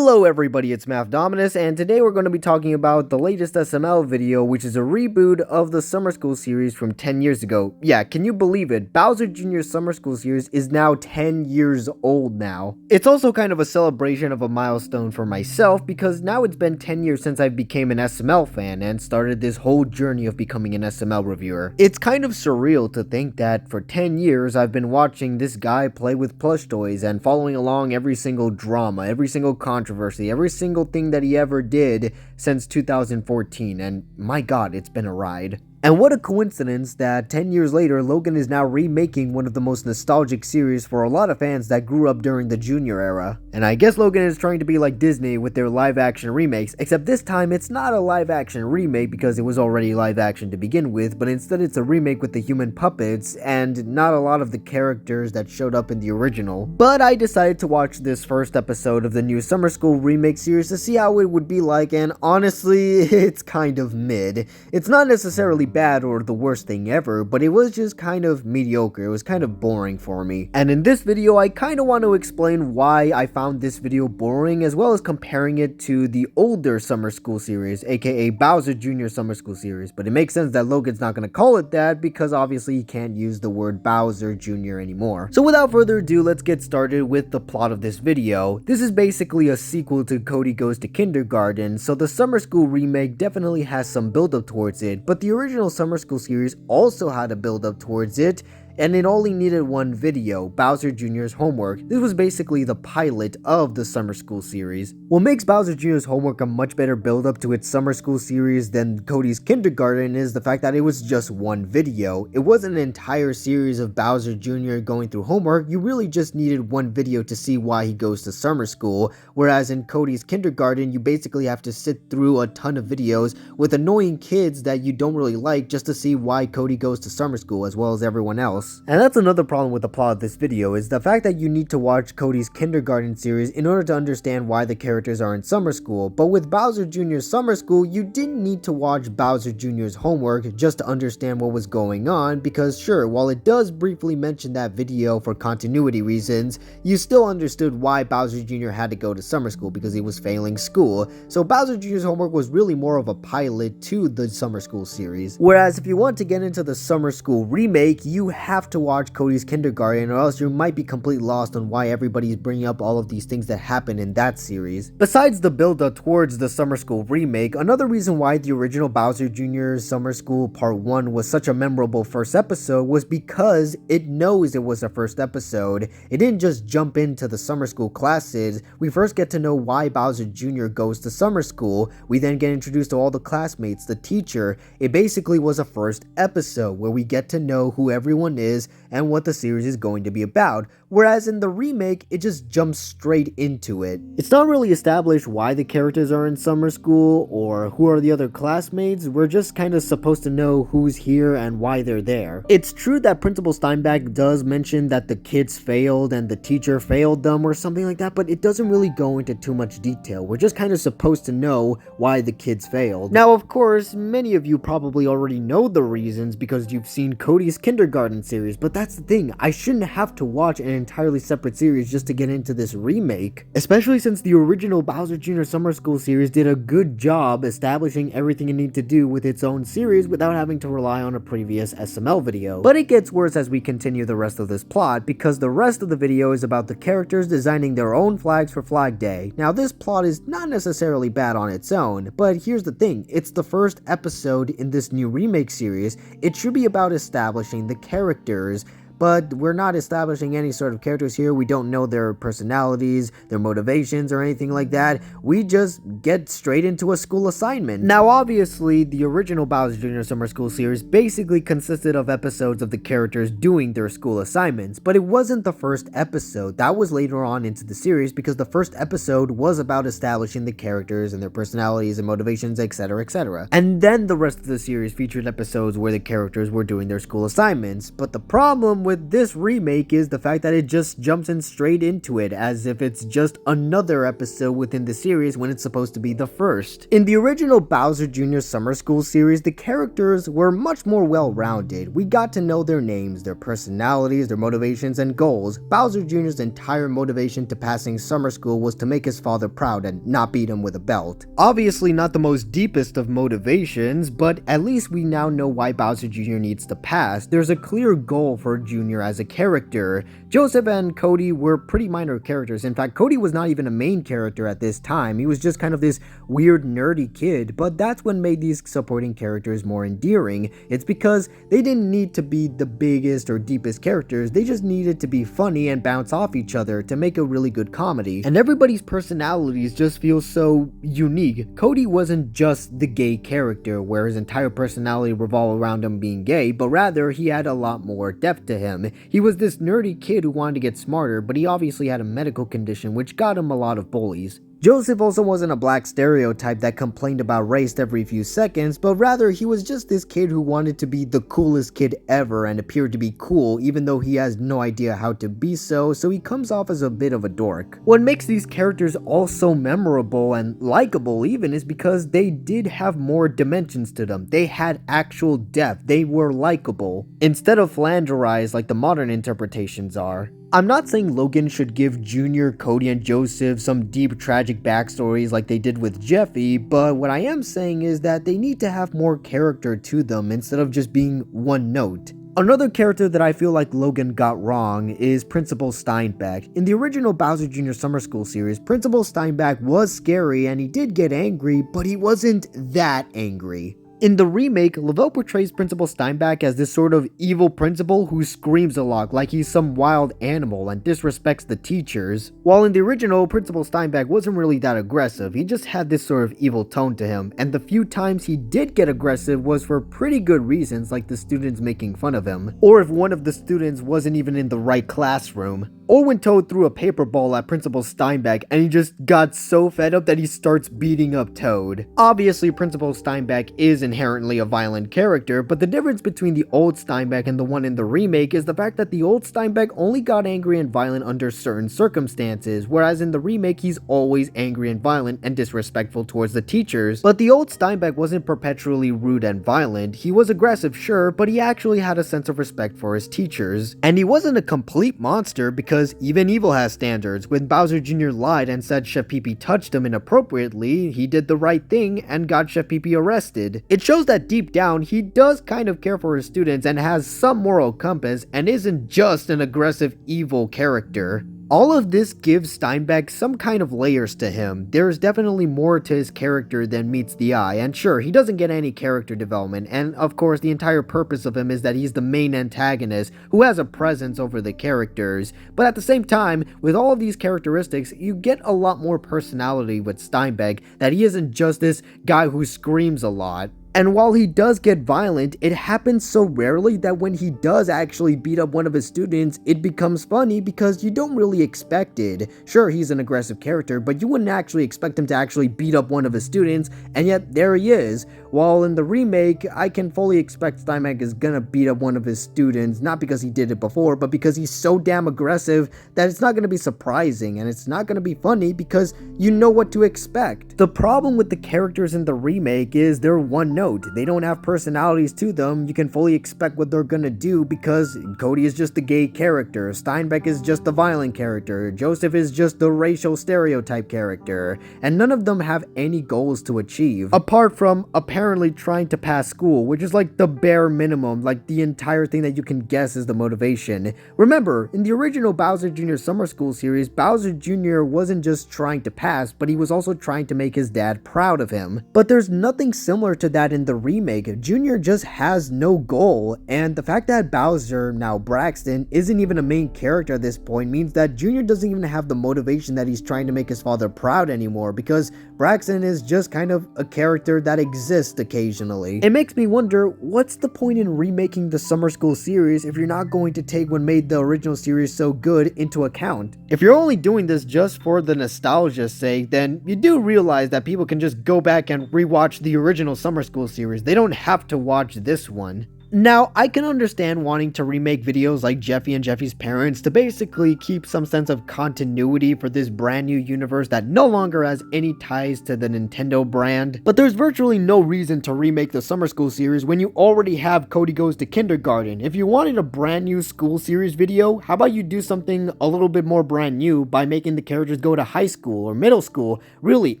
Hello everybody, it's Mafdominus, and today we're going to be talking about the latest SML video, which is a reboot of the Summer School series from 10 years ago. Yeah, can you believe it? Bowser Jr.'s Summer School series is now 10 years old now. It's also kind of a celebration of a milestone for myself, because now it's been 10 years since I became an SML fan and started this whole journey of becoming an SML reviewer. It's kind of surreal to think that for 10 years I've been watching this guy play with plush toys and following along every single drama, every single controversy, every single thing that he ever did since 2014, and my god, it's been a ride. And what a coincidence that 10 years later, Logan is now remaking one of the most nostalgic series for a lot of fans that grew up during the Junior era. And I guess Logan is trying to be like Disney with their live-action remakes, except this time it's not a live-action remake because it was already live-action to begin with, but instead it's a remake with the human puppets and not a lot of the characters that showed up in the original. But I decided to watch this first episode of the new Summer School remake series to see how it would be like, and honestly, it's kind of mid. It's not necessarily bad or the worst thing ever, but it was just kind of mediocre. It was kind of boring for me. And in this video, I kind of want to explain why I found this video boring, as well as comparing it to the older Summer School series, aka Bowser Jr. Summer School series. But it makes sense that Logan's not going to call it that because obviously he can't use the word Bowser Jr. anymore. So without further ado, let's get started with the plot of this video. This is basically a sequel to Cody Goes to Kindergarten, so the Summer School remake definitely has some build-up towards it, but the original Summer School series also had a build up towards it, and it only needed one video, Bowser Jr.'s Homework. This was basically the pilot of the Summer School series. What makes Bowser Jr.'s Homework a much better build-up to its Summer School series than Cody's Kindergarten is the fact that it was just one video. It wasn't an entire series of Bowser Jr. going through homework. You really just needed one video to see why he goes to summer school, whereas in Cody's Kindergarten, you basically have to sit through a ton of videos with annoying kids that you don't really like just to see why Cody goes to summer school, as well as everyone else. And that's another problem with the plot of this video, is the fact that you need to watch Cody's Kindergarten series in order to understand why the characters are in summer school. But with Bowser Jr.'s Summer School, you didn't need to watch Bowser Jr.'s Homework just to understand what was going on, because sure, while it does briefly mention that video for continuity reasons, you still understood why Bowser Jr. had to go to summer school, because he was failing school. So Bowser Jr.'s Homework was really more of a pilot to the Summer School series. Whereas if you want to get into the Summer School remake, you have to watch Cody's Kindergarten, or else you might be completely lost on why everybody's bringing up all of these things that happen in that series. Besides the build-up towards the Summer School remake, another reason why the original Bowser Jr. Summer School Part 1 was such a memorable first episode was because it knows it was a first episode. It didn't just jump into the Summer School classes. We first get to know why Bowser Jr. goes to summer school. We then get introduced to all the classmates, the teacher. It basically was a first episode where we get to know who everyone is and what the series is going to be about, whereas in the remake, it just jumps straight into it. It's not really established why the characters are in summer school or who are the other classmates. We're just kind of supposed to know who's here and why they're there. It's true that Principal Steinback does mention that the kids failed and the teacher failed them or something like that, but it doesn't really go into too much detail. We're just kind of supposed to know why the kids failed. Now, of course, many of you probably already know the reasons because you've seen Cody's Kindergarten series, but that's the thing, I shouldn't have to watch an entirely separate series just to get into this remake, especially since the original Bowser Jr. Summer School series did a good job establishing everything it needed to do with its own series without having to rely on a previous SML video. But it gets worse as we continue the rest of this plot, because the rest of the video is about the characters designing their own flags for Flag Day. Now, this plot is not necessarily bad on its own, but here's the thing, it's the first episode in this new remake series. It should be about establishing the characters, but we're not establishing any sort of characters here. We don't know their personalities, their motivations, or anything like that. We just get straight into a school assignment. Now, obviously, the original Bowser Jr. Summer School series basically consisted of episodes of the characters doing their school assignments, but it wasn't the first episode. That was later on into the series, because the first episode was about establishing the characters and their personalities and motivations, etc., etc. And then the rest of the series featured episodes where the characters were doing their school assignments. But the problem with this remake is the fact that it just jumps in straight into it as if it's just another episode within the series when it's supposed to be the first. In the original Bowser Jr. Summer School series, the characters were much more well-rounded. We got to know their names, their personalities, their motivations, and goals. Bowser Jr.'s entire motivation to passing summer school was to make his father proud and not beat him with a belt. Obviously not the most deepest of motivations, but at least we now know why Bowser Jr. needs to pass. There's a clear goal for Jr. as a character. Joseph and Cody were pretty minor characters. In fact, Cody was not even a main character at this time. He was just kind of this weird nerdy kid, but that's what made these supporting characters more endearing. It's because they didn't need to be the biggest or deepest characters, they just needed to be funny and bounce off each other to make a really good comedy. And everybody's personalities just feel so unique. Cody wasn't just the gay character where his entire personality revolved around him being gay, but rather he had a lot more depth to him. He was this nerdy kid who wanted to get smarter, but he obviously had a medical condition which got him a lot of bullies. Joseph also wasn't a black stereotype that complained about race every few seconds, but rather he was just this kid who wanted to be the coolest kid ever and appeared to be cool even though he has no idea how to be so he comes off as a bit of a dork. What makes these characters all so memorable and likable even is because they did have more dimensions to them. They had actual depth, they were likable, instead of flanderized like the modern interpretations are. I'm not saying Logan should give Junior, Cody, and Joseph some deep tragic backstories like they did with Jeffy, but what I am saying is that they need to have more character to them instead of just being one note. Another character that I feel like Logan got wrong is Principal Steinback. In the original Bowser Jr. Summer School series, Principal Steinback was scary and he did get angry, but he wasn't that angry. In the remake, Lavelle portrays Principal Steinback as this sort of evil principal who screams a lot like he's some wild animal and disrespects the teachers. While in the original, Principal Steinback wasn't really that aggressive, he just had this sort of evil tone to him, and the few times he did get aggressive was for pretty good reasons like the students making fun of him, or if one of the students wasn't even in the right classroom. Or when Toad threw a paper ball at Principal Steinback and he just got so fed up that he starts beating up Toad. Obviously, Principal Steinback is inherently a violent character, but the difference between the old Steinback and the one in the remake is the fact that the old Steinback only got angry and violent under certain circumstances, whereas in the remake he's always angry and violent and disrespectful towards the teachers. But the old Steinback wasn't perpetually rude and violent. He was aggressive, sure, but he actually had a sense of respect for his teachers. And he wasn't a complete monster because even evil has standards. When Bowser Jr. lied and said Chef Pee Pee touched him inappropriately, he did the right thing and got Chef Pee Pee arrested. It shows that deep down, he does kind of care for his students and has some moral compass and isn't just an aggressive evil character. All of this gives Steinback some kind of layers to him. There's definitely more to his character than meets the eye, and sure, he doesn't get any character development, and of course the entire purpose of him is that he's the main antagonist who has a presence over the characters, but at the same time, with all of these characteristics, you get a lot more personality with Steinback, that he isn't just this guy who screams a lot. And while he does get violent, it happens so rarely that when he does actually beat up one of his students, it becomes funny because you don't really expect it. Sure, he's an aggressive character, but you wouldn't actually expect him to actually beat up one of his students, and yet there he is. While in the remake, I can fully expect Steinback is gonna beat up one of his students, not because he did it before, but because he's so damn aggressive that it's not gonna be surprising, and it's not gonna be funny because you know what to expect. The problem with the characters in the remake is they're one note. They don't have personalities to them. You can fully expect what they're gonna do because Cody is just the gay character, Steinbeck is just the violent character, Joseph is just the racial stereotype character, and none of them have any goals to achieve, apart from apparently trying to pass school, which is like the bare minimum, like the entire thing that you can guess is the motivation. Remember, in the original Bowser Jr. Summer School series, Bowser Jr. wasn't just trying to pass, but he was also trying to make his dad proud of him. But there's nothing similar to that in the remake. Junior just has no goal, and the fact that Bowser, now Braxton, isn't even a main character at this point means that Junior doesn't even have the motivation that he's trying to make his father proud anymore, because Braxton is just kind of a character that exists occasionally. It makes me wonder, what's the point in remaking the Summer School series if you're not going to take what made the original series so good into account? If you're only doing this just for the nostalgia's sake, then you do realize that people can just go back and rewatch the original Summer School series. They don't have to watch this one. Now, I can understand wanting to remake videos like Jeffy and Jeffy's Parents to basically keep some sense of continuity for this brand new universe that no longer has any ties to the Nintendo brand, but there's virtually no reason to remake the Summer School series when you already have Cody Goes to Kindergarten. If you wanted a brand new school series video, how about you do something a little bit more brand new by making the characters go to high school or middle school, really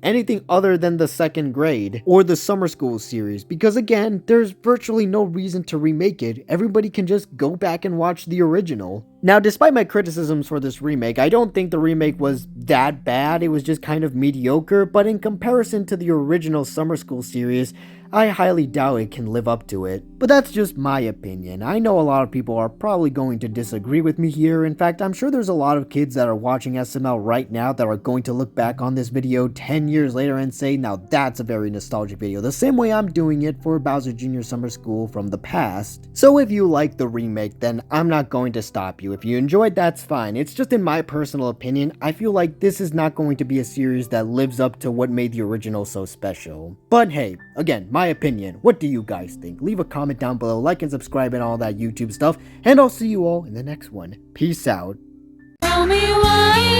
anything other than the second grade, or the Summer School series, because again, there's virtually no reason to remake it. Everybody can just go back and watch the original. Now, despite my criticisms for this remake, I don't think the remake was that bad. It was just kind of mediocre, but in comparison to the original Summer School series, I highly doubt it can live up to it. But that's just my opinion. I know a lot of people are probably going to disagree with me here. In fact, I'm sure there's a lot of kids that are watching SML right now that are going to look back on this video 10 years later and say, now that's a very nostalgic video, the same way I'm doing it for Bowser Jr. Summer School from the past. So if you like the remake, then I'm not going to stop you. If you enjoyed, that's fine. It's just in my personal opinion, I feel like this is not going to be a series that lives up to what made the original so special. But hey, again, my opinion. What do you guys think? Leave a comment down below, like and subscribe and all that YouTube stuff, and I'll see you all in the next one. Peace out. Tell me why